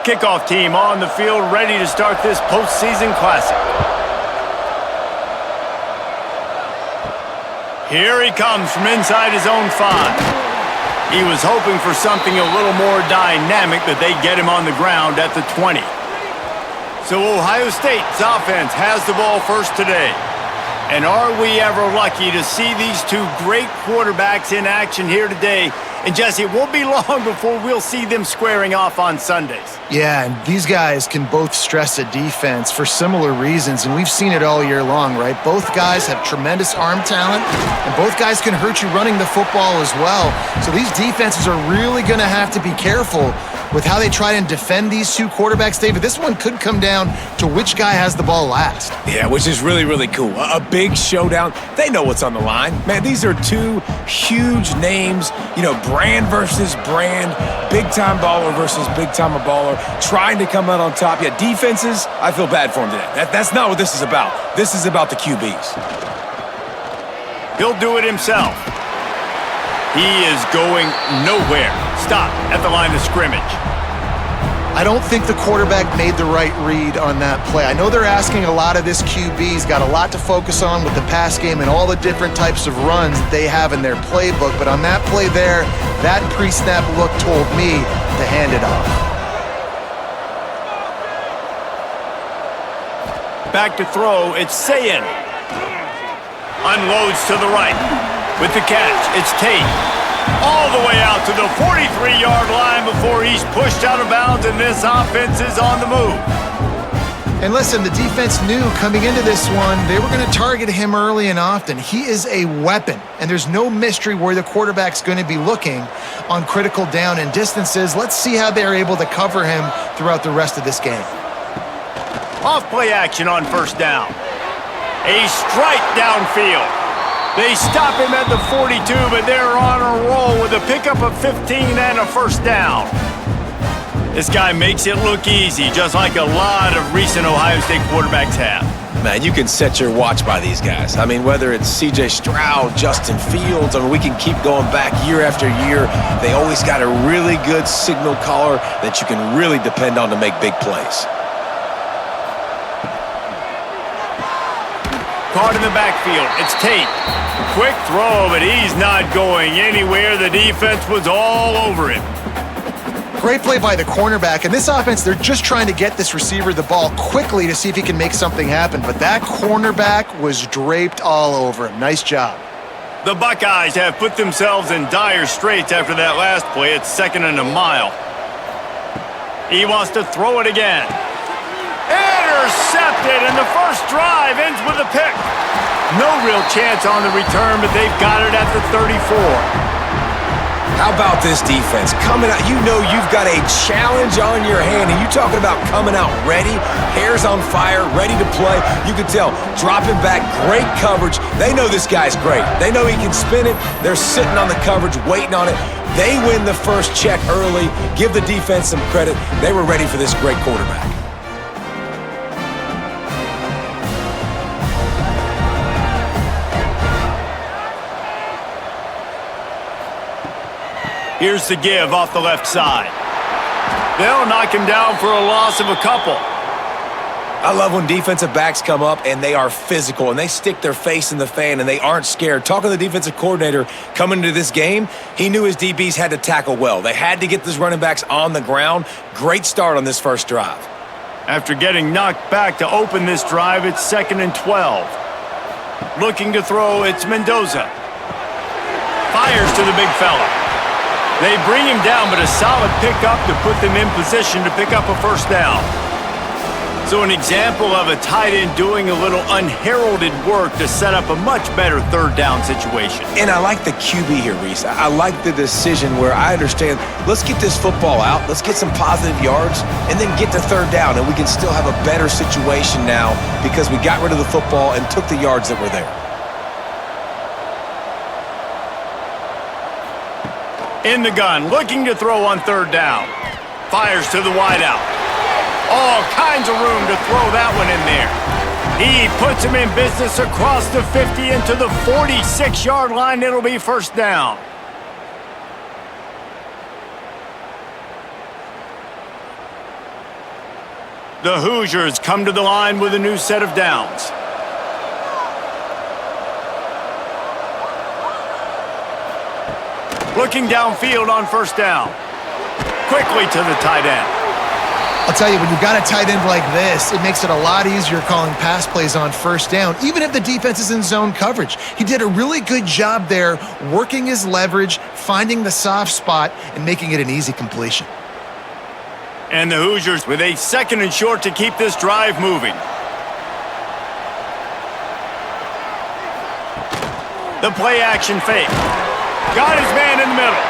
kickoff team on the field ready to start this postseason classic. Here he comes from inside his own 5. He was hoping for something a little more dynamic, that they get him on the ground at the 20. So Ohio State's offense has the ball first today. And are we ever lucky to see these two great quarterbacks in action here today? And Jesse, it won't be long before we'll see them squaring off on Sundays. Yeah, and these guys can both stress a defense for similar reasons, and we've seen it all year long, right? Both guys have tremendous arm talent, and both guys can hurt you running the football as well. So these defenses are really going to have to be careful with how they try and defend these two quarterbacks, David. This one could come down to which guy has the ball last. Yeah, which is really, really cool. A big showdown. They know what's on the line. Man, these are two huge names, you know, brand versus brand, big-time baller versus big-time baller, trying to come out on top. Yeah, defenses, I feel bad for them today. That's not what this is about. This is about the QBs. He'll do it himself. He is going nowhere. Stop at the line of scrimmage. I don't think the quarterback made the right read on that play. I know they're asking a lot of this QB. He's got a lot to focus on with the pass game and all the different types of runs that they have in their playbook. But on that play there, that pre-snap look told me to hand it off. Back to throw, it's Sayin. Unloads to the right. With the catch, it's Tate. All the way out to the 43-yard line before he's pushed out of bounds, and this offense is on the move. And listen, the defense knew coming into this one, they were going to target him early and often. He is a weapon, and there's no mystery where the quarterback's going to be looking on critical down and distances. Let's see how they're able to cover him throughout the rest of this game. Off play action on first down. A strike downfield. They stop him at the 42, but they're on a roll with a pickup of 15 and a first down. This guy makes it look easy, just like a lot of recent Ohio State quarterbacks have. Man, you can set your watch by these guys. I mean, whether it's C.J. Stroud, Justin Fields, I mean, we can keep going back year after year. They always got a really good signal caller that you can really depend on to make big plays. Caught in the backfield, it's Tate. Quick throw, but he's not going anywhere. The defense was all over him. Great play by the cornerback. In this offense, they're just trying to get this receiver the ball quickly to see if he can make something happen. But that cornerback was draped all over him. Nice job. The Buckeyes have put themselves in dire straits after that last play. It's 2nd and a mile. He wants to throw it again. Intercepted, and the first drive ends with a pick. No real chance on the return, but they've got it at the 34. How about this defense? Coming out, you know you've got a challenge on your hand, and you talking about coming out ready, hair's on fire, ready to play. You can tell, dropping back, great coverage. They know this guy's great. They know he can spin it. They're sitting on the coverage, waiting on it. They win the first check early. Give the defense some credit. They were ready for this great quarterback. Here's the give off the left side. They'll knock him down for a loss of a couple. I love when defensive backs come up and they are physical and they stick their face in the fan and they aren't scared. Talking to the defensive coordinator coming into this game, he knew his DBs had to tackle well. They had to get these running backs on the ground. Great start on this first drive. After getting knocked back to open this drive, it's 2nd and 12. Looking to throw, it's Mendoza. Fires to the big fella. They bring him down, but a solid pickup to put them in position to pick up a first down. So an example of a tight end doing a little unheralded work to set up a much better third down situation. And I like the QB here, Reese. I like the decision where I understand, let's get this football out, let's get some positive yards, and then get to third down, and we can still have a better situation now because we got rid of the football and took the yards that were there. In the gun, looking to throw on third down. Fires to the wideout. All kinds of room to throw that one in there. He puts him in business across the 50 into the 46-yard line. It'll be first down. The Hoosiers come to the line with a new set of downs. Looking downfield on first down. Quickly to the tight end. I'll tell you, when you've got a tight end like this, it makes it a lot easier calling pass plays on first down, even if the defense is in zone coverage. He did a really good job there, working his leverage, finding the soft spot, and making it an easy completion. And the Hoosiers with a 2nd and short to keep this drive moving. The play action fake. Got his man in the middle.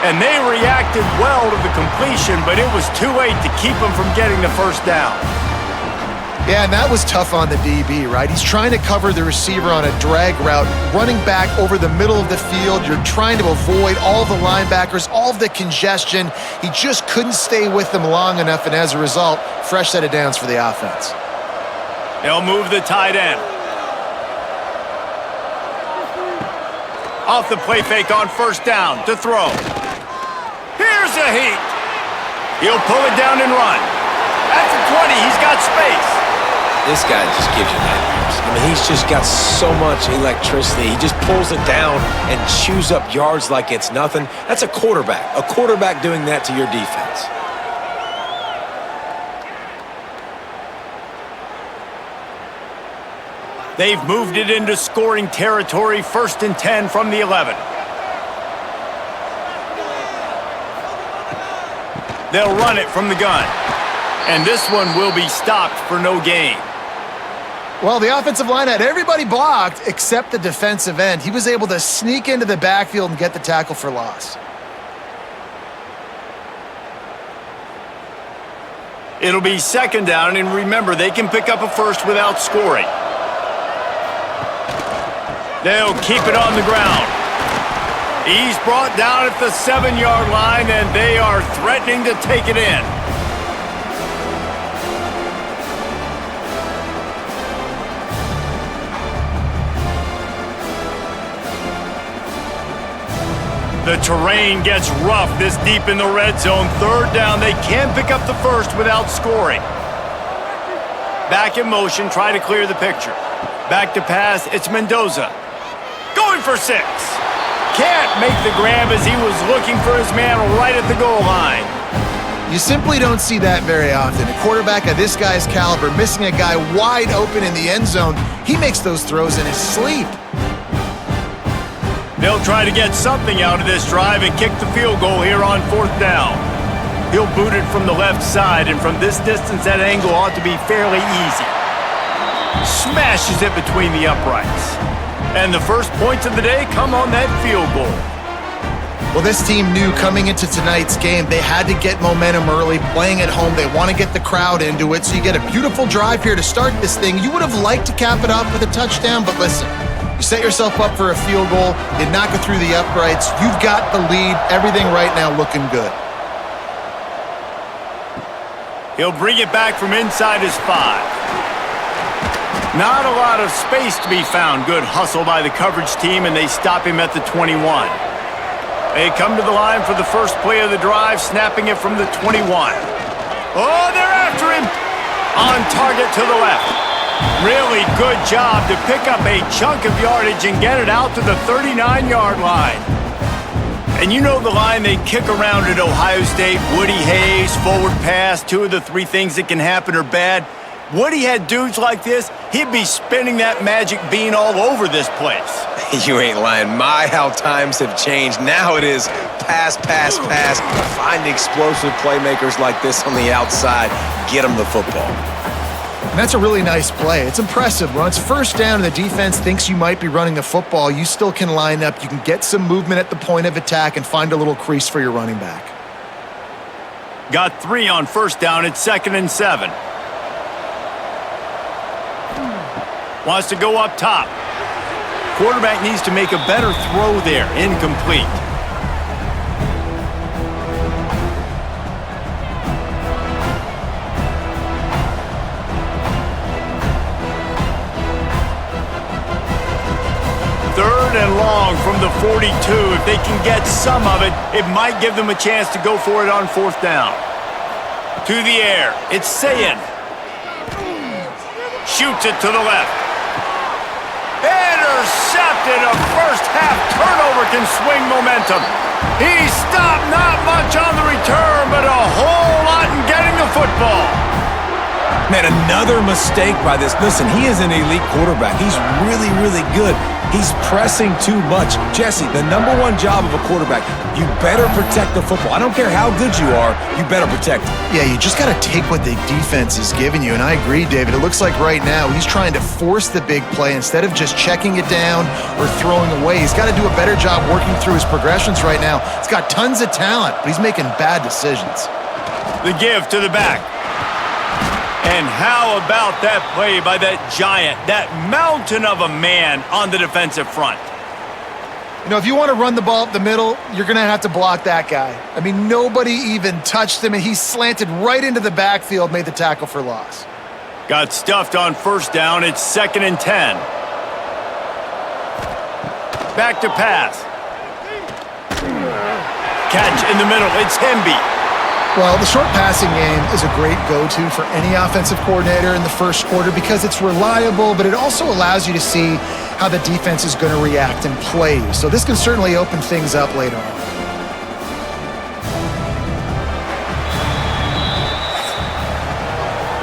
And they reacted well to the completion, but it was too late to keep him from getting the first down. Yeah, and that was tough on the DB, right? He's trying to cover the receiver on a drag route, running back over the middle of the field. You're trying to avoid all the linebackers, all of the congestion. He just couldn't stay with them long enough, and as a result, fresh set of downs for the offense. They'll move the tight end. Off the play fake on first down to throw. Here's a heat. He'll pull it down and run. At the 20, he's got space. This guy just gives you nightmares. I mean, he's just got so much electricity. He just pulls it down and chews up yards like it's nothing. That's a quarterback. A quarterback doing that to your defense. They've moved it into scoring territory, 1st and 10 from the 11. They'll run it from the gun. And this one will be stopped for no gain. Well, the offensive line had everybody blocked except the defensive end. He was able to sneak into the backfield and get the tackle for loss. It'll be 2nd down, and remember, they can pick up a first without scoring. They'll keep it on the ground. He's brought down at the 7-yard line, and they are threatening to take it in. The terrain gets rough this deep in the red zone. 3rd down, they can pick up the first without scoring. Back in motion, try to clear the picture. Back to pass, it's Mendoza. Going for 6. Can't make the grab as he was looking for his man right at the goal line. You simply don't see that very often. A quarterback of this guy's caliber missing a guy wide open in the end zone. He makes those throws in his sleep. They'll try to get something out of this drive and kick the field goal here on 4th down. He'll boot it from the left side, and from this distance, that angle ought to be fairly easy. Smashes it between the uprights. And the first points of the day come on that field goal. Well, this team knew coming into tonight's game they had to get momentum early, playing at home. They want to get the crowd into it, so you get a beautiful drive here to start this thing. You would have liked to cap it off with a touchdown, but listen, you set yourself up for a field goal, you knock it through the uprights, you've got the lead, everything right now looking good. He'll bring it back from inside his 5. Not a lot of space to be found. Good hustle by the coverage team, and they stop him at the 21. They come to the line for the first play of the drive, snapping it from the 21. Oh, they're after him! On target to the left. Really good job to pick up a chunk of yardage and get it out to the 39-yard line. And you know the line they kick around at Ohio State, Woody Hayes, forward pass, 2 of the 3 things that can happen are bad. Woody had dudes like this, he'd be spinning that magic bean all over this place. You ain't lying. My, how times have changed. Now it is pass, pass, pass. Find explosive playmakers like this on the outside. Get them the football. And that's a really nice play. It's impressive. When it's 1st down and the defense thinks you might be running the football, you still can line up. You can get some movement at the point of attack and find a little crease for your running back. Got 3 on 1st down. It's 2nd and 7. Wants to go up top. Quarterback needs to make a better throw there. Incomplete. Third and long from the 42. If they can get some of it, it might give them a chance to go for it on 4th down. To the air, it's Sayin. Shoots it to the left. Intercepted. A first-half turnover can swing momentum. He stopped, not much on the return, but a whole lot in getting the football. Man, another mistake by this. Listen, he is an elite quarterback. He's really, really good. He's pressing too much. Jesse, the number one job of a quarterback, you better protect the football. I don't care how good you are, you better protect it. Yeah, you just got to take what the defense is giving you, and I agree, David. It looks like right now he's trying to force the big play instead of just checking it down or throwing away. He's got to do a better job working through his progressions right now. He's got tons of talent, but he's making bad decisions. The give to the back. And how about that play by that giant, that mountain of a man on the defensive front? You know, if you want to run the ball up the middle, you're going to have to block that guy. I mean, nobody even touched him, and he slanted right into the backfield, made the tackle for loss. Got stuffed on first down. It's 2nd and 10. Back to pass. Catch in the middle. It's Hemby. Well, the short passing game is a great go-to for any offensive coordinator in the first quarter because it's reliable, but it also allows you to see how the defense is going to react and play you. So this can certainly open things up later on.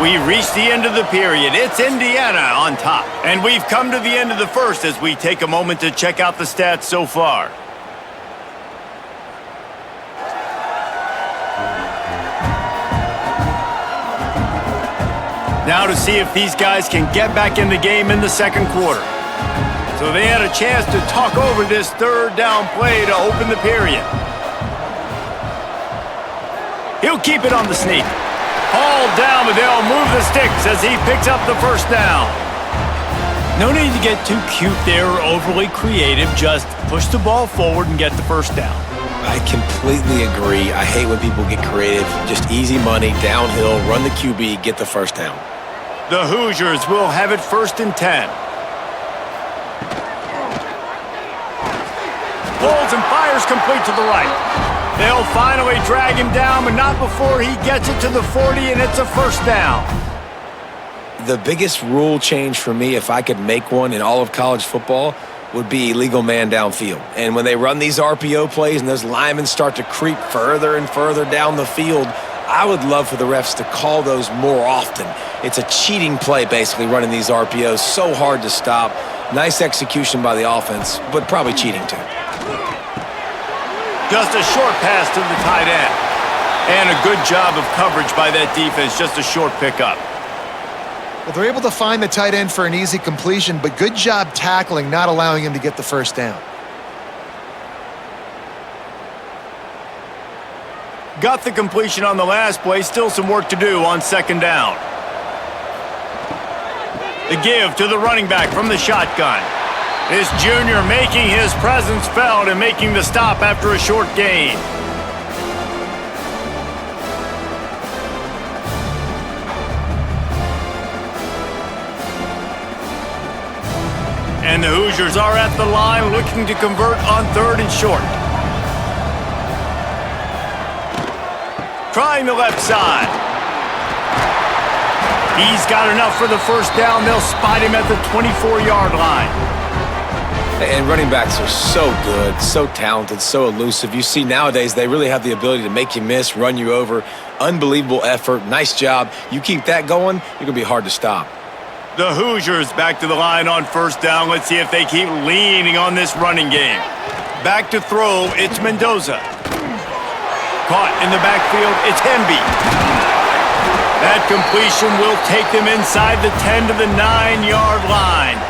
We reached the end of the period. It's Indiana on top. And we've come to the end of the first as we take a moment to check out the stats so far. Now to see if these guys can get back in the game in the second quarter. So they had a chance to talk over this third down play to open the period. He'll keep it on the sneak. Hauled down, but they'll move the sticks as he picks up the first down. No need to get too cute there or overly creative. Just push the ball forward and get the first down. I completely agree. I hate when people get creative. Just easy money, downhill, run the QB, get the first down. The Hoosiers will have it 1st and 10. Pulls and fires complete to the right. They'll finally drag him down, but not before he gets it to the 40, and it's a first down. The biggest rule change for me, if I could make one in all of college football, would be illegal man downfield. And when they run these RPO plays and those linemen start to creep further and further down the field, I would love for the refs to call those more often. It's a cheating play, basically, running these RPOs. So hard to stop. Nice execution by the offense, but probably cheating too. Just a short pass to the tight end. And a good job of coverage by that defense, just a short pickup. Well, they're able to find the tight end for an easy completion, but good job tackling, not allowing him to get the first down. Got the completion on the last play, still some work to do on 2nd down. The give to the running back from the shotgun. This junior making his presence felt and making the stop after a short gain. And the Hoosiers are at the line looking to convert on 3rd and short. Trying the left side. He's got enough for the first down. They'll spot him at the 24-yard line. And running backs are so good, so talented, so elusive. You see nowadays they really have the ability to make you miss, run you over. Unbelievable effort. Nice job. You keep that going, you're going to be hard to stop. The Hoosiers back to the line on 1st down. Let's see if they keep leaning on this running game. Back to throw, it's Mendoza. Caught in the backfield, it's Hemby. That completion will take them inside the 10 to the 9-yard line.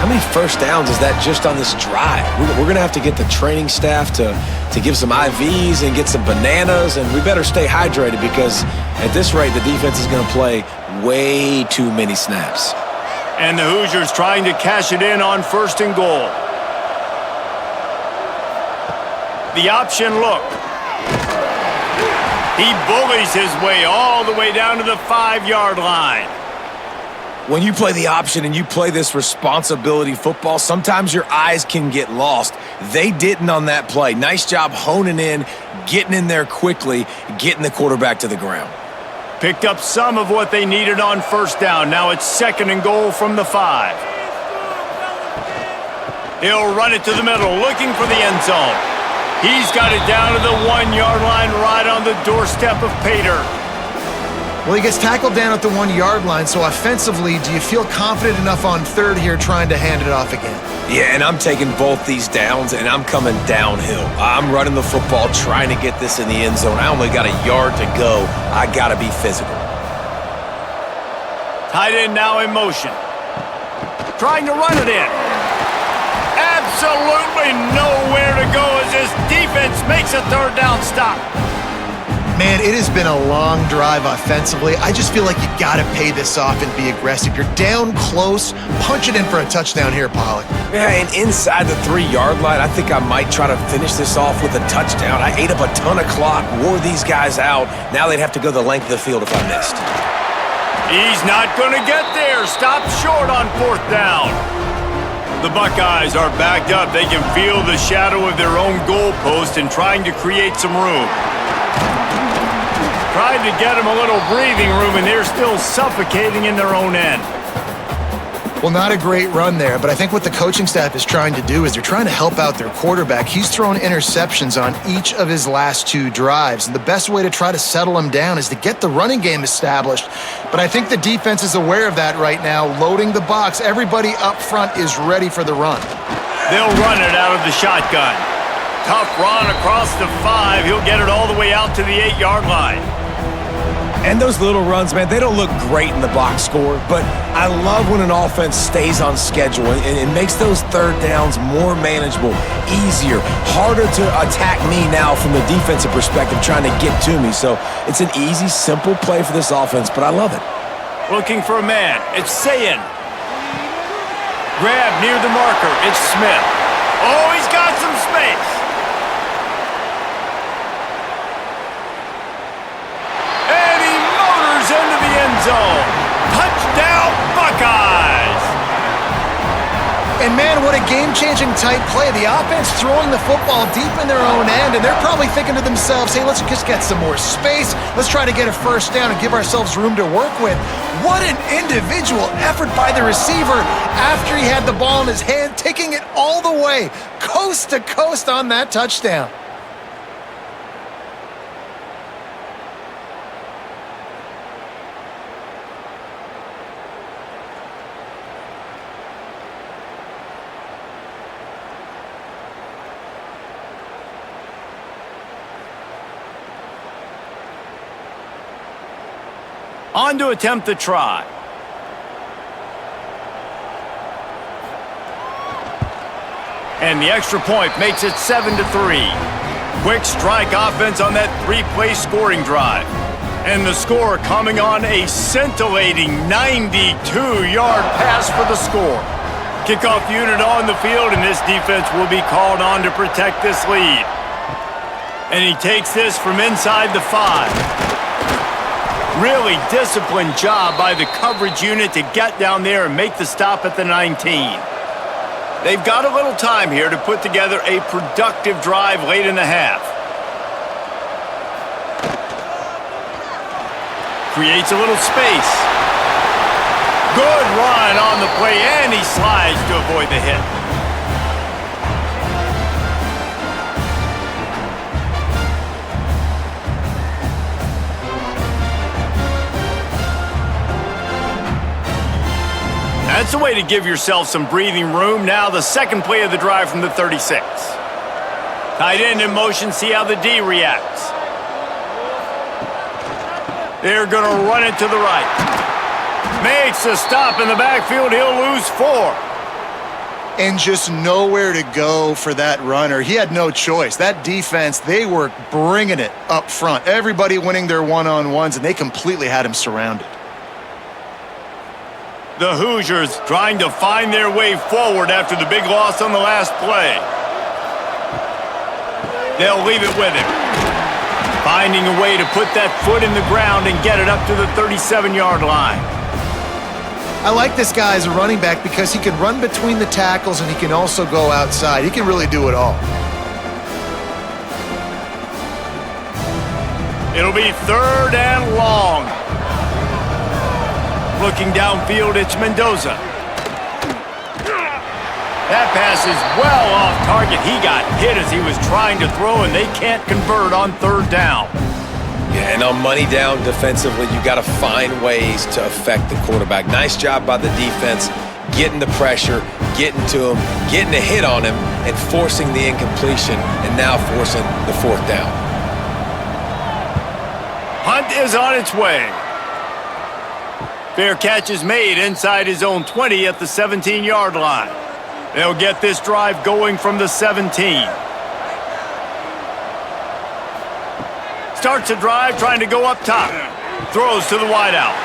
How many first downs is that just on this drive? We're going to have to get the training staff to give some IVs and get some bananas, and we better stay hydrated because at this rate, the defense is going to play way too many snaps. And the Hoosiers trying to cash it in on 1st and goal. The option look. He bullies his way all the way down to the 5-yard line. When you play the option and you play this responsibility football, sometimes your eyes can get lost. They didn't on that play. Nice job honing in, getting in there quickly, getting the quarterback to the ground. Picked up some of what they needed on first down. Now it's 2nd and goal from the 5. He'll run it to the middle, looking for the end zone. He's got it down to the 1-yard line, right on the doorstep of Pater. Well, he gets tackled down at the 1-yard line, so offensively, do you feel confident enough on 3rd here trying to hand it off again? Yeah, and I'm taking both these downs, and I'm coming downhill. I'm running the football, trying to get this in the end zone. I only got a yard to go. I got to be physical. Tight end now in motion. Trying to run it in. Absolutely nowhere to go as this defense makes a 3rd down stop. Man, it has been a long drive offensively. I just feel like you got to pay this off and be aggressive. You're down close. Punch it in for a touchdown here, Pollock. Yeah, and inside the 3-yard line, I think I might try to finish this off with a touchdown. I ate up a ton of clock, wore these guys out. Now they'd have to go the length of the field if I missed. He's not going to get there. Stop short on 4th down. The Buckeyes are backed up. They can feel the shadow of their own goalpost and trying to create some room. Tried to get them a little breathing room, and they're still suffocating in their own end. Well, not a great run there, but I think what the coaching staff is trying to do is they're trying to help out their quarterback. He's thrown interceptions on each of his last 2 drives, and the best way to try to settle him down is to get the running game established. But I think the defense is aware of that right now, loading the box. Everybody up front is ready for the run. They'll run it out of the shotgun. Tough run across the 5. He'll get it all the way out to the 8-yard line. And those little runs, man, they don't look great in the box score, but I love when an offense stays on schedule and it makes those 3rd downs more manageable, easier, harder to attack me now from the defensive perspective trying to get to me. So it's an easy, simple play for this offense, but I love it. Looking for a man. It's Sayin. Grab near the marker. It's Smith. Oh, he's got some space. Into the end zone. Touchdown, Buckeyes! And man, what a game-changing type play. The offense throwing the football deep in their own end, and they're probably thinking to themselves, hey, let's just get some more space. Let's try to get a 1st down and give ourselves room to work with. What an individual effort by the receiver after he had the ball in his hand, taking it all the way, coast to coast on that touchdown. On to attempt the try. And the extra point makes it 7-3. Quick strike offense on that 3-play scoring drive. And the score coming on a scintillating 92-yard pass for the score. Kickoff unit on the field, and this defense will be called on to protect this lead. And he takes this from inside the 5. Really disciplined job by the coverage unit to get down there and make the stop at the 19. They've got a little time here to put together a productive drive late in the half. Creates a little space. Good run on the play, and he slides to avoid the hit. That's a way to give yourself some breathing room. Now the 2nd play of the drive from the 36. Tight end in motion, see how the D reacts. They're going to run it to the right. Makes a stop in the backfield. He'll lose 4. And just nowhere to go for that runner. He had no choice. That defense, they were bringing it up front. Everybody winning their one-on-ones, and they completely had him surrounded. The Hoosiers trying to find their way forward after the big loss on the last play. They'll leave it with him. Finding a way to put that foot in the ground and get it up to the 37-yard line. I like this guy as a running back because he can run between the tackles and he can also go outside. He can really do it all. It'll be 3rd and long. looking downfield, it's Mendoza. That pass is well off target. He got hit as he was trying to throw, and they can't convert on third down. Yeah, and on money down defensively, you got to find ways to affect the quarterback. Nice job by the defense, getting the pressure, getting to him, getting a hit on him, and forcing the incompletion, and now forcing the fourth down. Hunt is on its way. Fair catch is made inside his own 20 at the 17-yard line. They'll get this drive going from the 17. Starts a drive trying to go up top. Throws to the wideout.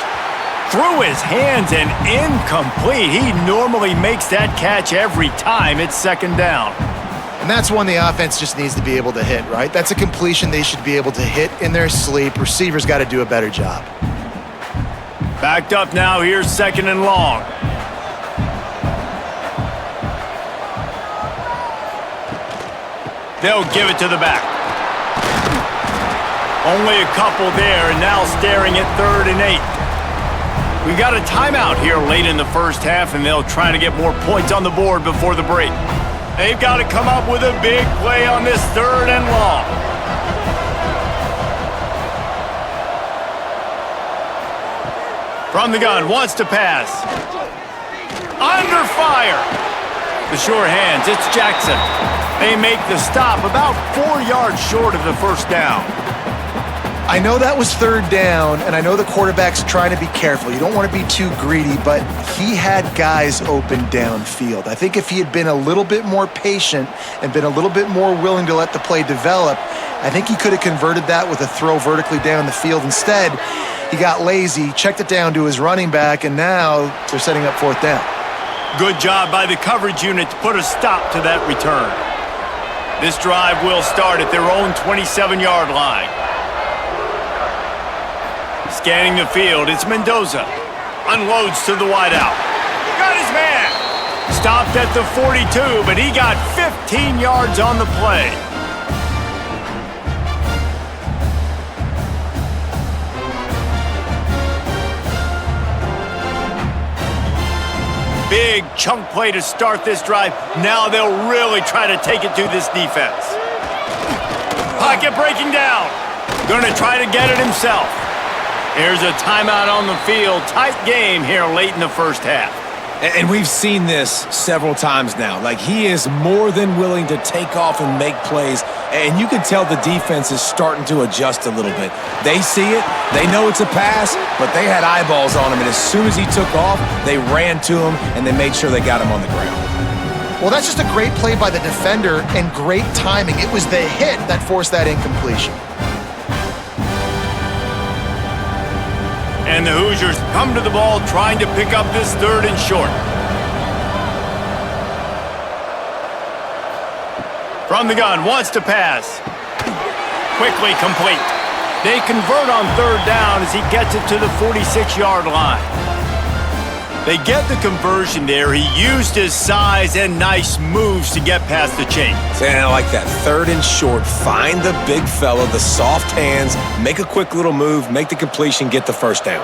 Through his hands and incomplete. He normally makes that catch every time. It's second down. And that's one the offense just needs to be able to hit, right? That's a completion they should be able to hit in their sleep. Receivers got to do a better job. Backed up now. Here's second and long. They'll give it to the back. Only a couple there, and now staring at 3rd and 8. We got a timeout here late in the first half, and they'll try to get more points on the board before the break. They've got to come up with a big play on this 3rd and long. From the gun, wants to pass. Under fire. The sure hands, it's Jackson. They make the stop about 4 yards short of the first down. I know that was 3rd down, and I know the quarterback's trying to be careful. You don't want to be too greedy, but he had guys open downfield. I think if he had been a little bit more patient and been a little bit more willing to let the play develop, I think he could have converted that with a throw vertically down the field. Instead, he got lazy, checked it down to his running back, and now they're setting up 4th down. Good job by the coverage unit to put a stop to that return. This drive will start at their own 27-yard line. Scanning the field, it's Mendoza. Unloads to the wideout. Got his man. Stopped at the 42, but he got 15 yards on the play. Big chunk play to start this drive. Now they'll really try to take it to this defense. Pocket breaking down. Gonna try to get it himself. Here's a timeout on the field. Tight game here late in the first half. And we've seen this several times now. Like, he is more than willing to take off and make plays. And you can tell the defense is starting to adjust a little bit. They see it. They know it's a pass, but they had eyeballs on him. And as soon as he took off, they ran to him, and they made sure they got him on the ground. Well, that's just a great play by the defender and great timing. It was the hit that forced that incompletion. And the Hoosiers come to the ball trying to pick up this 3rd and short. From the gun, wants to pass. Quickly complete. They convert on 3rd down as he gets it to the 46-yard line. They get the conversion there. He used his size and nice moves to get past the chains. And I like that. 3rd and short. Find the big fella, the soft hands, make a quick little move, make the completion, get the first down.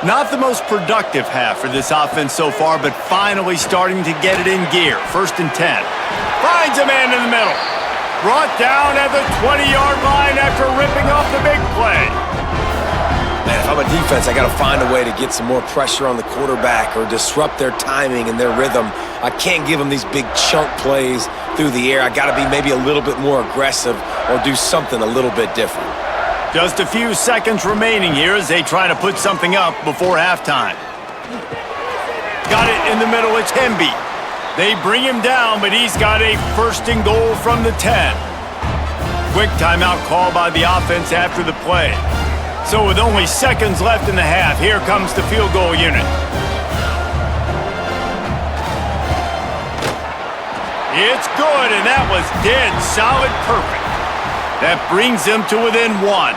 Not the most productive half for this offense so far, but finally starting to get it in gear. 1st and 10. Finds a man in the middle. Brought down at the 20-yard line after ripping off the big play. Man, if I'm a defense, I got to find a way to get some more pressure on the quarterback or disrupt their timing and their rhythm. I can't give them these big chunk plays through the air. I got to be maybe a little bit more aggressive or do something a little bit different. Just a few seconds remaining here as they try to put something up before halftime. Got it in the middle, it's Hemby. They bring him down, but he's got a 1st and goal from the 10. Quick timeout call by the offense after the play. So with only seconds left in the half, here comes the field goal unit. It's good, and that was dead solid perfect. That brings them to within 1.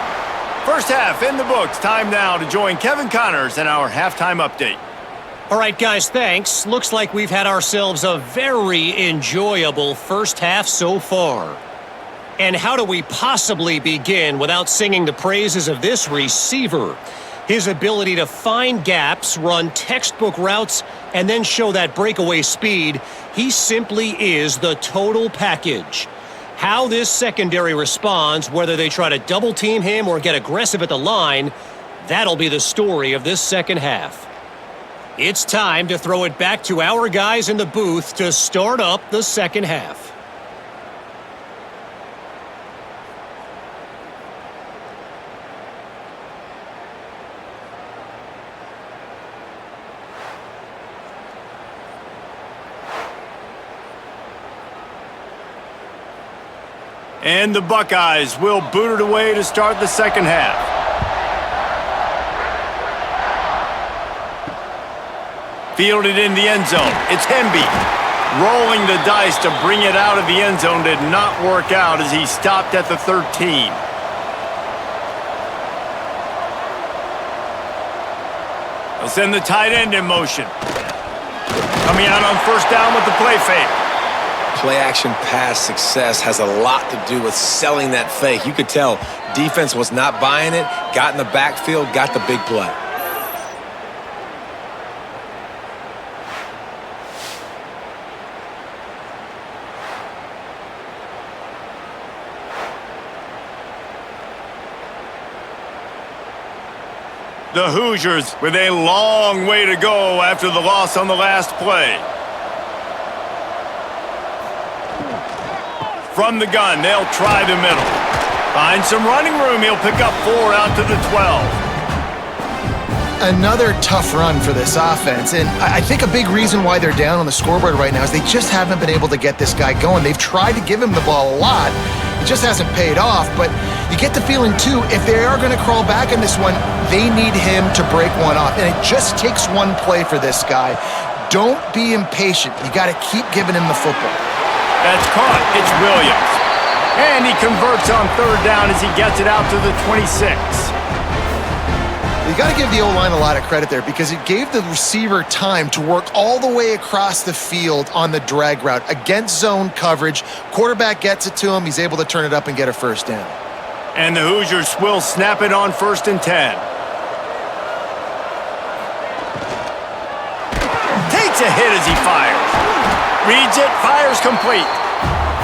First half in the books. Time now to join Kevin Connors in our halftime update. All right, guys, thanks. Looks like we've had ourselves a very enjoyable first half so far. And how do we possibly begin without singing the praises of this receiver? His ability to find gaps, run textbook routes, and then show that breakaway speed, he simply is the total package. How this secondary responds, whether they try to double-team him or get aggressive at the line, that'll be the story of this second half. It's time to throw it back to our guys in the booth to start up the second half. And the Buckeyes will boot it away to start the second half. Fielded in the end zone. It's Hemby. Rolling the dice to bring it out of the end zone did not work out as he stopped at the 13. They'll send the tight end in motion. Coming out on first down with the play fake. Play-action pass success has a lot to do with selling that fake. You could tell defense was not buying it, got in the backfield, got the big play. The Hoosiers with a long way to go after the loss on the last play. From the gun, they'll try the middle. Find some running room. He'll pick up 4 out to the 12. Another tough run for this offense, and I think a big reason why they're down on the scoreboard right now is they just haven't been able to get this guy going. They've tried to give him the ball a lot. It just hasn't paid off, but you get the feeling, too, if they are going to crawl back in this one, they need him to break one off, and it just takes one play for this guy. Don't be impatient. You got to keep giving him the football. That's caught. It's Williams. And he converts on third down as he gets it out to the 26. You got to give the O-line a lot of credit there because it gave the receiver time to work all the way across the field on the drag route against zone coverage. Quarterback gets it to him. He's able to turn it up and get a first down. And the Hoosiers will snap it on 1st and 10. Takes a hit as he fires. Reads it, fires complete.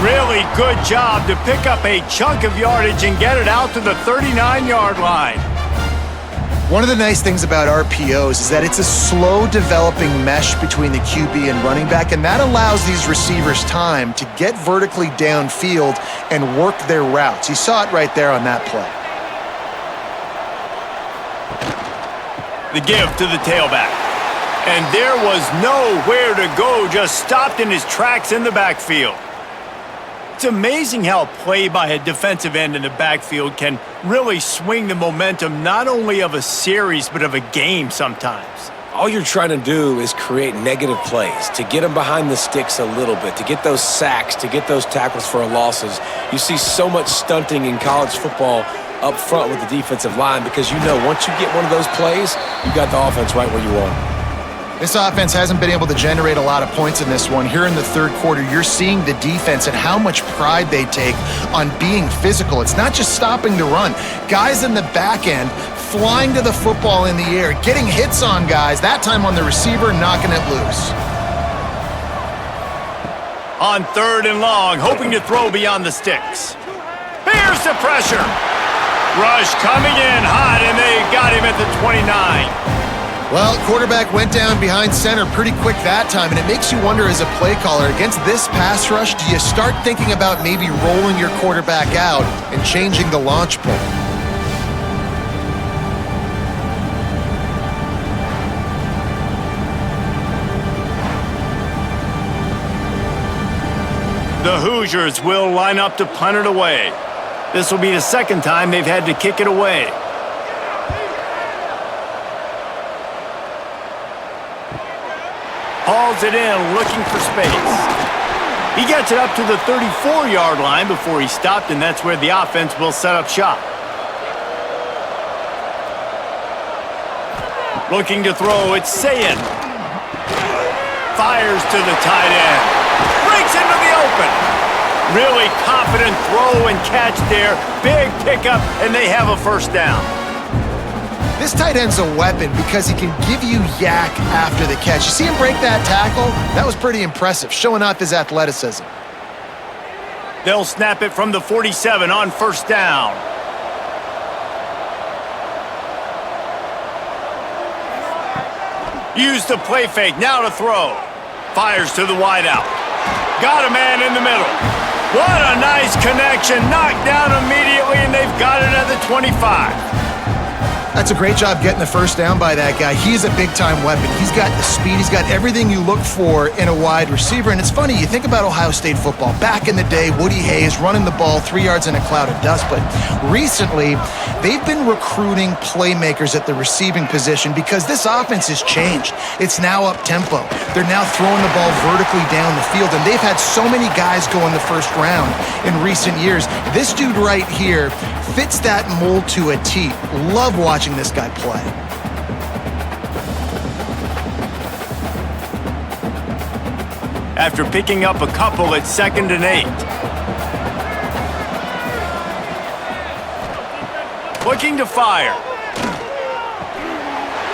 Really good job to pick up a chunk of yardage and get it out to the 39-yard line. One of the nice things about RPOs is that it's a slow developing mesh between the QB and running back, and that allows these receivers time to get vertically downfield and work their routes. You saw it right there on that play. The give to the tailback. And there was nowhere to go, just stopped in his tracks in the backfield. It's amazing how play by a defensive end in the backfield can really swing the momentum not only of a series but of a game sometimes. All you're trying to do is create negative plays, to get them behind the sticks a little bit, to get those sacks, to get those tackles for losses. You see so much stunting in college football up front with the defensive line because you know once you get one of those plays, you got the offense right where you want it. This offense hasn't been able to generate a lot of points in this one. Here in the third quarter, you're seeing the defense and how much pride they take on being physical. It's not just stopping the run. Guys in the back end flying to the football in the air, getting hits on guys, that time on the receiver, knocking it loose. On 3rd and long, hoping to throw beyond the sticks. Here's the pressure. Rush coming in hot, and they got him at the 29. Well, quarterback went down behind center pretty quick that time, and it makes you wonder as a play caller, against this pass rush, do you start thinking about maybe rolling your quarterback out and changing the launch point? The Hoosiers will line up to punt it away. This will be the second time they've had to kick it away. Hauls it in, looking for space. He gets it up to the 34-yard line before he stopped, and that's where the offense will set up shop. Looking to throw, it's Sayin. Fires to the tight end. Breaks into the open. Really confident throw and catch there. Big pickup, and they have a first down. This tight end's a weapon because he can give you yak after the catch. You see him break that tackle? That was pretty impressive, showing off his athleticism. They'll snap it from the 47 on first down. Use the play fake, now to throw. Fires to the wideout. Got a man in the middle. What a nice connection. Knocked down immediately, and they've got it at the 25. That's a great job getting the first down by that guy. He's a big-time weapon. He's got the speed. He's got everything you look for in a wide receiver. And it's funny, you think about Ohio State football. Back in the day, Woody Hayes running the ball 3 yards in a cloud of dust. But recently, they've been recruiting playmakers at the receiving position because this offense has changed. It's now up-tempo. They're now throwing the ball vertically down the field. And they've had so many guys go in the first round in recent years. This dude right here fits that mold to a T. Love watching this guy play. After picking up a couple at 2nd and 8. Looking to fire.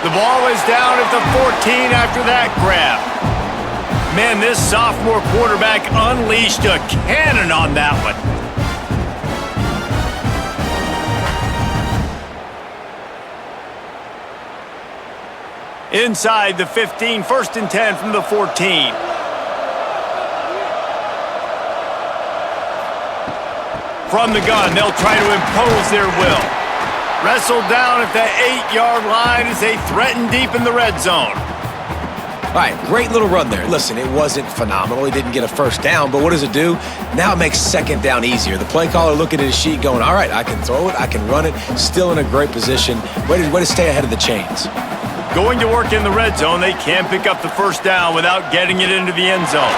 The ball is down at the 14 after that grab. Man, this sophomore quarterback unleashed a cannon on that one. Inside the 15, 1st and 10 from the 14. From the gun, they'll try to impose their will. Wrestled down at the 8-yard line as they threaten deep in the red zone. All right, great little run there. Listen, it wasn't phenomenal. He didn't get a first down, but what does it do? Now it makes 2nd down easier. The play caller looking at his sheet going, all right, I can throw it, I can run it, still in a great position. Way to stay ahead of the chains. Going to work in the red zone, they can't pick up the first down without getting it into the end zone.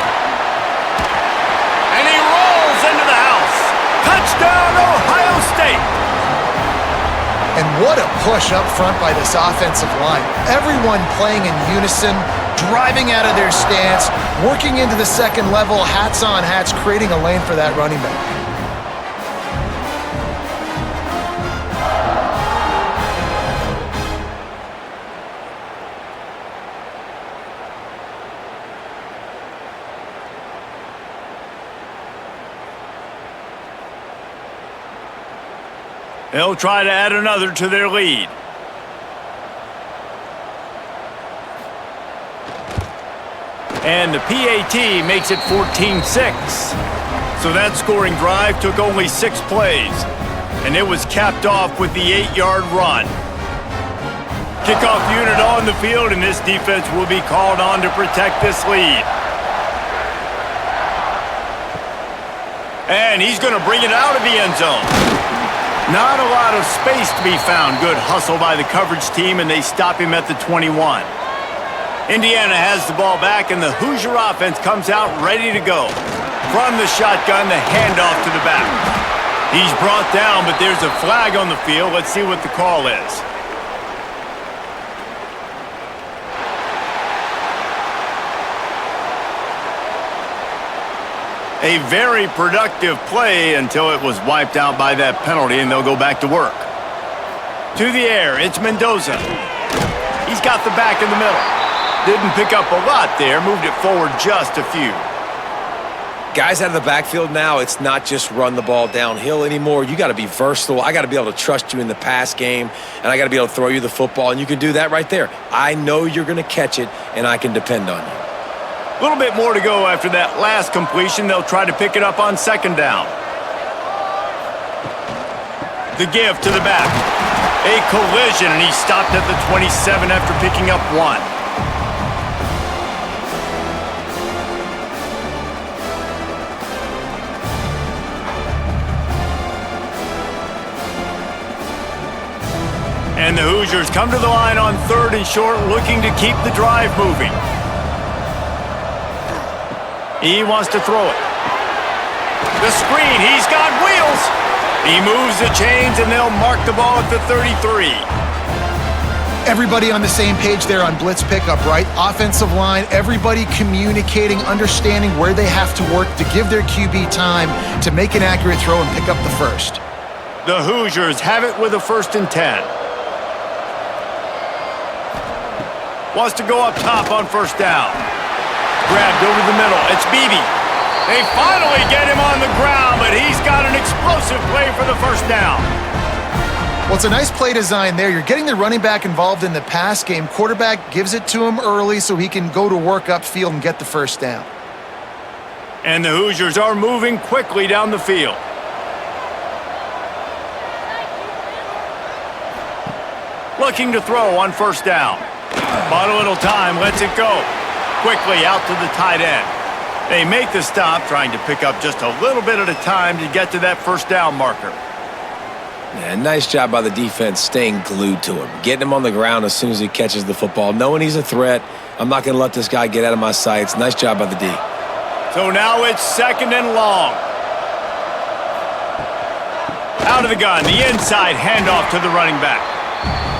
And he rolls into the house. Touchdown, Ohio State. And what a push up front by this offensive line. Everyone playing in unison, driving out of their stance, working into the second level, hats on hats, creating a lane for that running back. They'll try to add another to their lead. And the PAT makes it 14-6. So that scoring drive took only 6 plays. And it was capped off with the 8-yard run. Kickoff unit on the field, and this defense will be called on to protect this lead. And he's going to bring it out of the end zone. Not a lot of space to be found. Good hustle by the coverage team, and they stop him at the 21. Indiana has the ball back, and the Hoosier offense comes out ready to go. From the shotgun, the handoff to the back. He's brought down, but there's a flag on the field. Let's see what the call is. A very productive play until it was wiped out by that penalty, and they'll go back to work. To the air, it's Mendoza. He's got the back in the middle. Didn't pick up a lot there, moved it forward just a few. Guys out of the backfield now, it's not just run the ball downhill anymore. You got to be versatile. I got to be able to trust you in the pass game, and I got to be able to throw you the football, and you can do that right there. I know you're going to catch it, and I can depend on you. A little bit more to go after that last completion. They'll try to pick it up on 2nd down. The give to the back. A collision, and he stopped at the 27 after picking up 1. And the Hoosiers come to the line on 3rd and short, looking to keep the drive moving. He wants to throw it. The screen, he's got wheels. He moves the chains, and they'll mark the ball at the 33. Everybody on the same page there on blitz pickup, right? Offensive line, everybody communicating, understanding where they have to work to give their QB time to make an accurate throw and pick up the first. The Hoosiers have it with a 1st and 10. Wants to go up top on first down. Grabbed over the middle. It's Beebe. They finally get him on the ground, but he's got an explosive play for the first down. Well, it's a nice play design there. You're getting the running back involved in the pass game. Quarterback gives it to him early so he can go to work upfield and get the first down. And the Hoosiers are moving quickly down the field. Looking to throw on first down. Bought a little time, lets it go. Quickly out to the tight end. They make the stop, trying to pick up just a little bit at a time to get to that first down marker. Yeah, nice job by the defense staying glued to him, getting him on the ground as soon as he catches the football, knowing he's a threat. I'm not going to let this guy get out of my sights. Nice job by the D. So now it's second and long. Out of the gun, the inside handoff to the running back.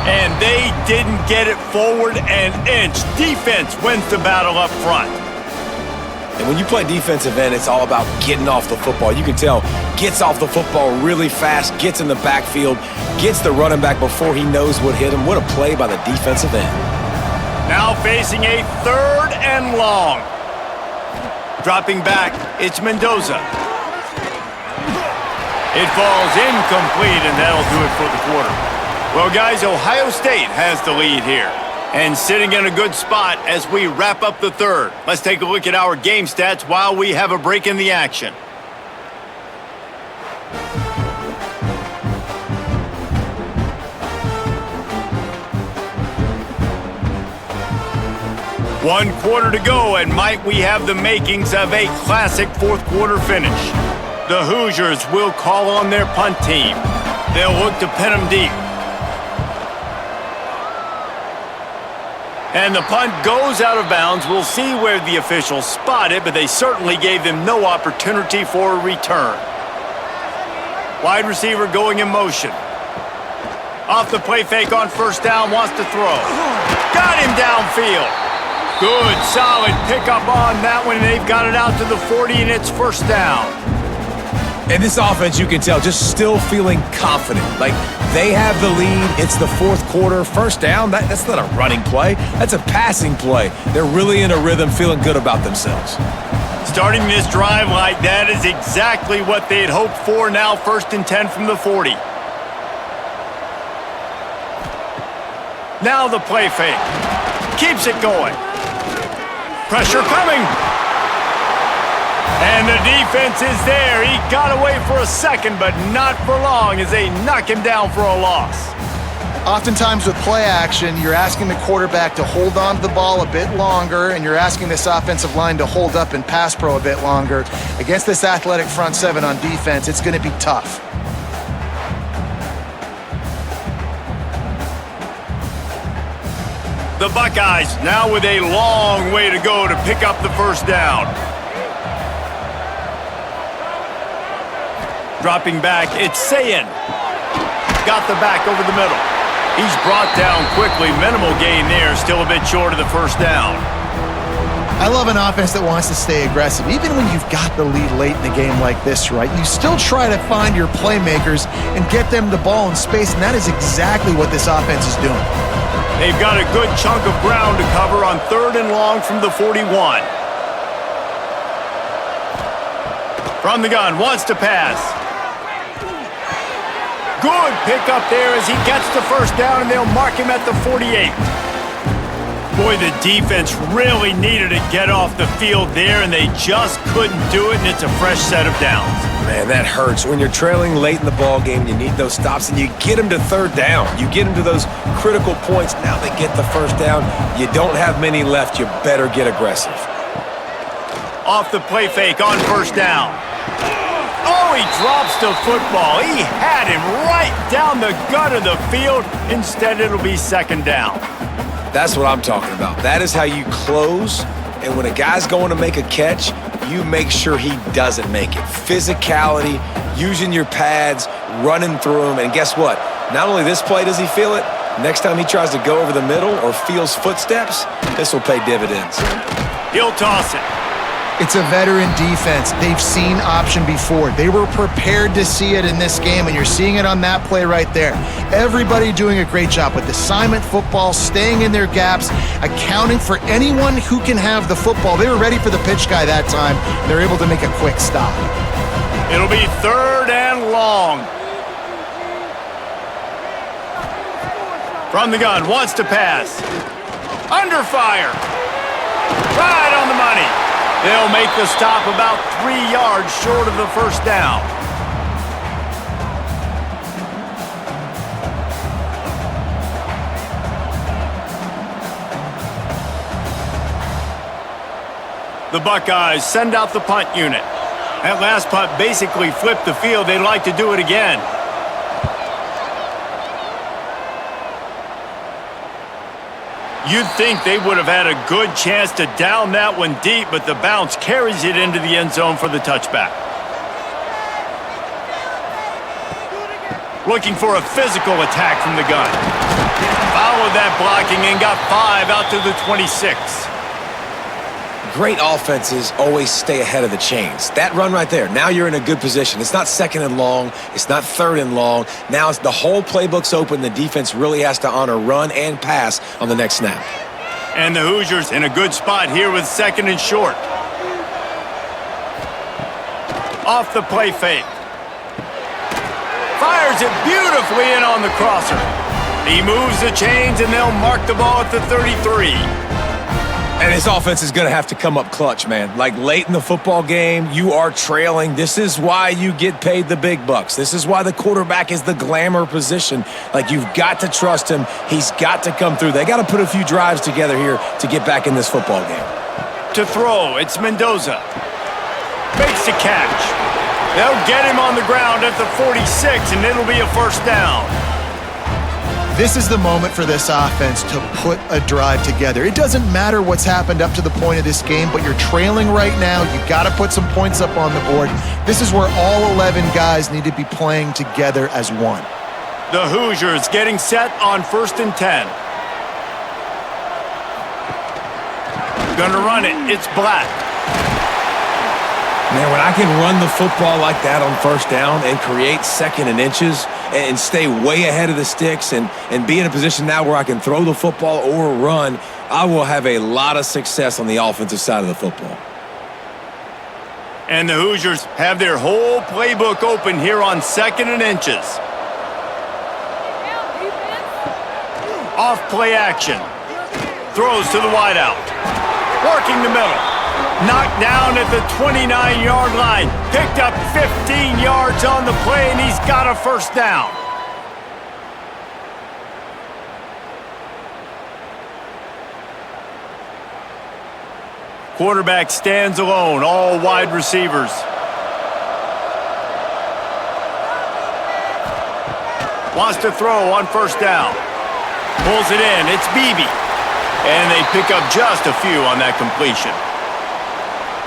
And they didn't get it forward an inch. Defense wins the battle up front. And when you play defensive end, it's all about getting off the football. You can tell, gets off the football really fast, gets in the backfield, gets the running back before he knows what hit him. What a play by the defensive end. Now facing a third and long. Dropping back, it's Mendoza. It falls incomplete, and that'll do it for the quarter. Well, guys, Ohio State has the lead here. And sitting in a good spot as we wrap up the third. Let's take a look at our game stats while we have a break in the action. One quarter to go, and might we have the makings of a classic fourth quarter finish. The Hoosiers will call on their punt team. They'll look to pin them deep. And the punt goes out of bounds. We'll see where the officials spot it, but they certainly gave them no opportunity for a return. Wide receiver going in motion. Off the play fake on first down, wants to throw. Got him downfield. Good, solid pickup on that one. They've got it out to the 40, and it's first down. And this offense, you can tell, just still feeling confident. Like, they have the lead. It's the fourth quarter. First down, that's not a running play. That's a passing play. They're really in a rhythm, feeling good about themselves. Starting this drive like that is exactly what they had hoped for. Now first and 10 from the 40. Now the play fake. Keeps it going. Pressure coming. And the defense is there. He got away for a second, but not for long as they knock him down for a loss. Oftentimes with play action, you're asking the quarterback to hold on to the ball a bit longer, and you're asking this offensive line to hold up in pass pro a bit longer. Against this athletic front seven on defense, it's going to be tough. The Buckeyes now with a long way to go to pick up the first down. Dropping back, it's Sayin. Got the back over the middle. He's brought down quickly. Minimal gain there, still a bit short of the first down. I love an offense that wants to stay aggressive. Even when you've got the lead late in the game like this, right? You still try to find your playmakers and get them the ball in space, and that is exactly what this offense is doing. They've got a good chunk of ground to cover on third and long from the 41. From the gun, wants to pass. Good pickup there as he gets the first down, and they'll mark him at the 48. Boy, the defense really needed to get off the field there, and they just couldn't do it, and it's a fresh set of downs. Man, that hurts. When you're trailing late in the ball game, you need those stops, and you get them to third down. You get them to those critical points. Now they get the first down. You don't have many left. You better get aggressive. Off the play fake on first down. Oh, he drops the football. He had him right down the gut of the field. Instead, it'll be second down. That's what I'm talking about. That is how you close, and when a guy's going to make a catch, you make sure he doesn't make it. Physicality, using your pads, running through him, and guess what? Not only this play does he feel it, next time he tries to go over the middle or feels footsteps, this will pay dividends. He'll toss it. It's a veteran defense. They've seen option before. They were prepared to see it in this game, and you're seeing it on that play right there. Everybody doing a great job with assignment football, staying in their gaps, accounting for anyone who can have the football. They were ready for the pitch guy that time. They're able to make a quick stop. It'll be 3rd and long. From the gun, wants to pass. Under fire. Right on the money. They'll make the stop about 3 yards short of the first down. The Buckeyes send out the punt unit. That last punt basically flipped the field. They'd like to do it again. You'd think they would have had a good chance to down that one deep, but the bounce carries it into the end zone for the touchback. Looking for a physical attack from the gun. Followed that blocking and got 5 out to the 26. Great offenses always stay ahead of the chains. That run right there, now you're in a good position. It's not 2nd and long. It's not 3rd and long. Now it's the whole playbook's open. The defense really has to honor run and pass on the next snap. And the Hoosiers in a good spot here with 2nd and short. Off the play fake. Fires it beautifully in on the crosser. He moves the chains and they'll mark the ball at the 33. And his offense is going to have to come up clutch, man. Like late in the football game, you are trailing. This is why you get paid the big bucks. This is why the quarterback is the glamour position. Like, you've got to trust him. He's got to come through. They got to put a few drives together here to get back in this football game. To throw, it's Mendoza. Makes the catch. They'll get him on the ground at the 46, and it'll be a first down. This is the moment for this offense to put a drive together. It doesn't matter what's happened up to the point of this game, but you're trailing right now. You've got to put some points up on the board. This is where all 11 guys need to be playing together as one. The Hoosiers getting set on 1st and 10. Gonna run it. It's Black. Man, when I can run the football like that on 1st down and create 2nd and inches and stay way ahead of the sticks and be in a position now where I can throw the football or run, I will have a lot of success on the offensive side of the football. And the Hoosiers have their whole playbook open here on 2nd and inches. Off play action. Throws to the wideout. Working the middle. Knocked down at the 29-yard line. Picked up 15 yards on the play, and he's got a first down. Quarterback stands alone, all wide receivers. Wants to throw on 1st down. Pulls it in. It's Beebe. And they pick up just a few on that completion.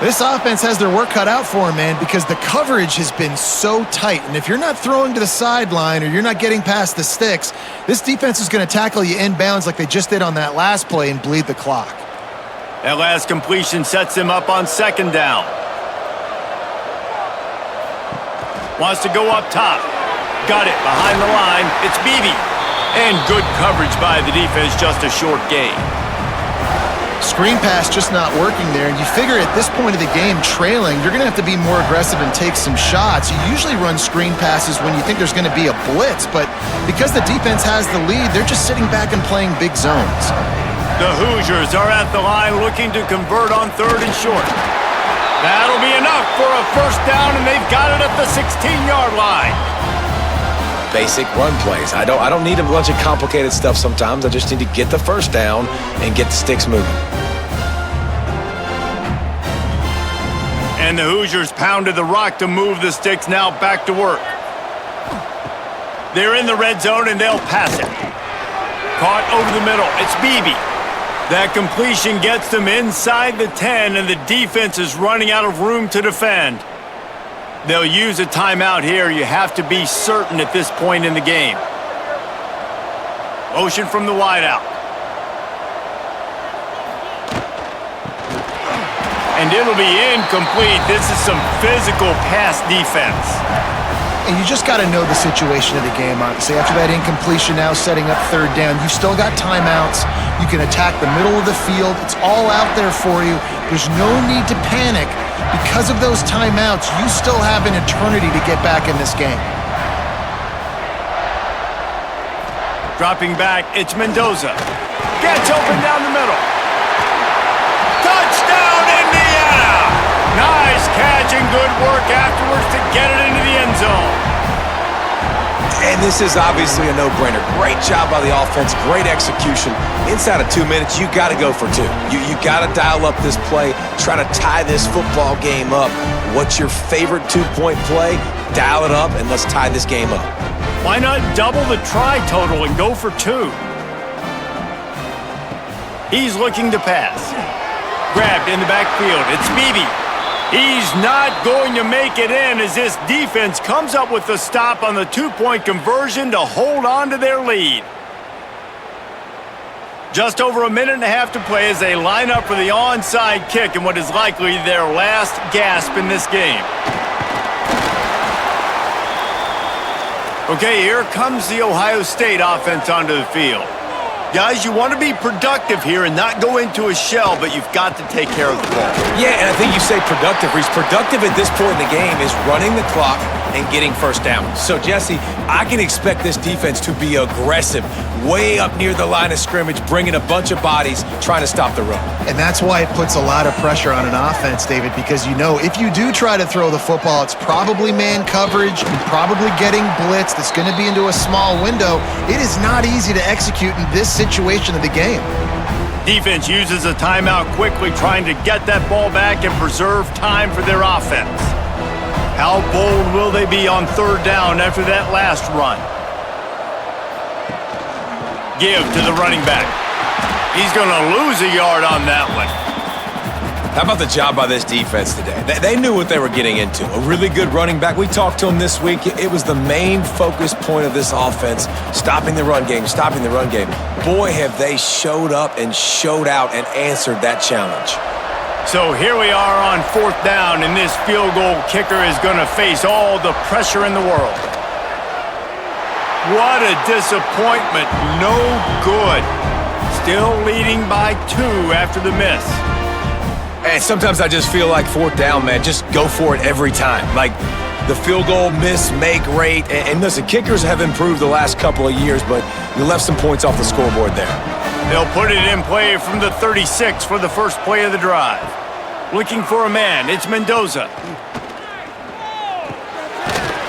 This offense has their work cut out for them, man, because the coverage has been so tight. And if you're not throwing to the sideline or you're not getting past the sticks, this defense is going to tackle you inbounds like they just did on that last play and bleed the clock. That last completion sets him up on 2nd down. Wants to go up top. Got it behind the line. It's Beebe. And good coverage by the defense, just a short gain. Screen pass just not working there, and you figure at this point of the game, trailing, you're going to have to be more aggressive and take some shots. You usually run screen passes when you think there's going to be a blitz, but because the defense has the lead, they're just sitting back and playing big zones. The Hoosiers are at the line looking to convert on 3rd and short. That'll be enough for a first down, and they've got it at the 16-yard line. Basic run plays. I don't need a bunch of complicated stuff sometimes. I just need to get the first down and get the sticks moving. And the Hoosiers pounded the rock to move the sticks, now back to work. They're in the red zone and they'll pass it. Caught over the middle. It's Beebe. That completion gets them inside the 10 and the defense is running out of room to defend. They'll use a timeout here. You have to be certain at this point in the game. Motion from the wideout. And it'll be incomplete. This is some physical pass defense. And you just got to know the situation of the game, honestly. After that incompletion now setting up third down, you've still got timeouts. You can attack the middle of the field. It's all out there for you. There's no need to panic. Because of those timeouts, you still have an eternity to get back in this game. Dropping back, it's Mendoza. Gets open down the middle. Touchdown, Indiana! Nice catch and good work afterwards to get it into the end zone. And this is obviously a no-brainer. Great job by the offense, great execution. Inside of 2 minutes, you got to go for two. You got to dial up this play, try to tie this football game up. What's your favorite two-point play? Dial it up, and let's tie this game up. Why not double the try total and go for two? He's looking to pass. Grabbed in the backfield. It's Beebe. He's not going to make it in as this defense comes up with the stop on the two-point conversion to hold on to their lead. Just over a minute and a half to play as they line up for the onside kick in what is likely their last gasp in this game. Okay, here comes the Ohio State offense onto the field. Guys, you want to be productive here and not go into a shell, but you've got to take care of the ball. Yeah, and I think you say productive. He's productive at this point in the game is running the clock and getting first down. So, Jesse, I can expect this defense to be aggressive, way up near the line of scrimmage, bringing a bunch of bodies, trying to stop the run. And that's why it puts a lot of pressure on an offense, David, because you know if you do try to throw the football, it's probably man coverage, you're probably getting blitzed, it's going to be into a small window. It is not easy to execute in this situation of the game. Defense uses a timeout quickly, trying to get that ball back and preserve time for their offense. How bold will they be on third down after that last run? Give to the running back. He's going to lose a yard on that one. How about the job by this defense today? They knew what they were getting into. A really good running back. We talked to him this week. It was the main focus point of this offense, stopping the run game, stopping the run game. Boy, have they showed up and showed out and answered that challenge. So here we are on fourth down, and this field goal kicker is going to face all the pressure in the world. What a disappointment. No good. Still leading by 2 after the miss. And sometimes I just feel like fourth down, man, just go for it every time. Like the field goal miss, make rate. And listen, kickers have improved the last couple of years, but you left some points off the scoreboard there. They'll put it in play from the 36 for the first play of the drive. Looking for a man, it's Mendoza.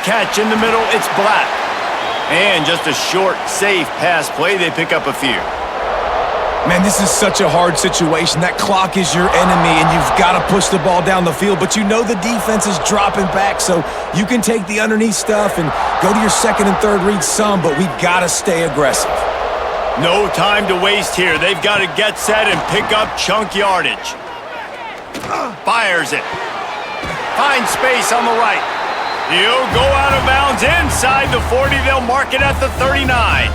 Catch in the middle, it's Black. And just a short, safe pass play, they pick up a few. Man, this is such a hard situation. That clock is your enemy, and you've got to push the ball down the field. But you know the defense is dropping back, so you can take the underneath stuff and go to your second and third read some, but we got to stay aggressive. No time to waste here. They've got to get set and pick up chunk yardage. Fires it. Finds space on the right. He'll go out of bounds inside the 40. They'll mark it at the 39.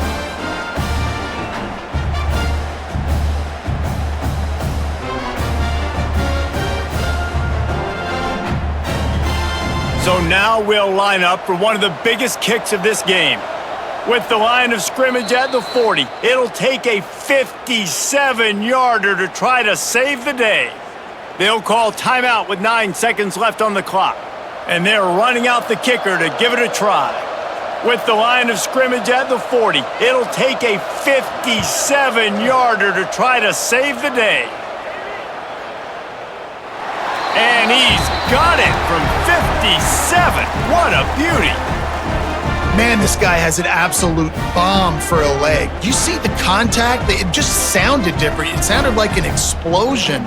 So now we'll line up for one of the biggest kicks of this game. With the line of scrimmage at the 40, it'll take a 57-yarder to try to save the day. They'll call timeout with 9 seconds left on the clock. And they're running out the kicker to give it a try. With the line of scrimmage at the 40, it'll take a 57-yarder to try to save the day. And he's got it from 57. What a beauty. Man, this guy has an absolute bomb for a leg. You see the contact? It just sounded different. It sounded like an explosion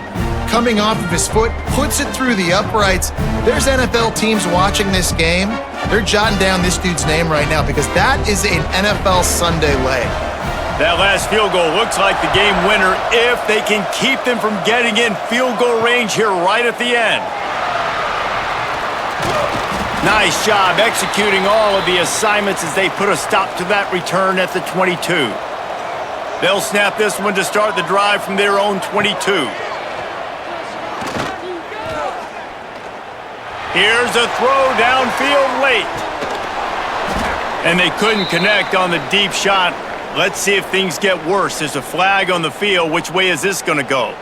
coming off of his foot, puts it through the uprights. There's NFL teams watching this game. They're jotting down this dude's name right now because that is an NFL Sunday leg. That last field goal looks like the game winner if they can keep them from getting in field goal range here right at the end. Nice job executing all of the assignments as they put a stop to that return at the 22. They'll snap this one to start the drive from their own 22. Here's a throw downfield late. And they couldn't connect on the deep shot. Let's see if things get worse. There's a flag on the field. Which way is this going to go?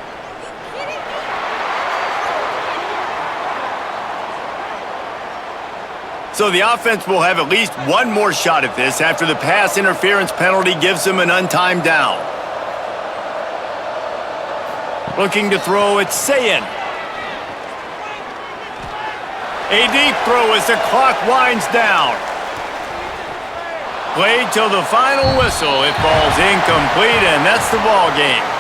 So the offense will have at least one more shot at this after the pass interference penalty gives them an untimed down. Looking to throw, it's Sayin. A deep throw as the clock winds down. Played till the final whistle. It falls incomplete, and that's the ball game.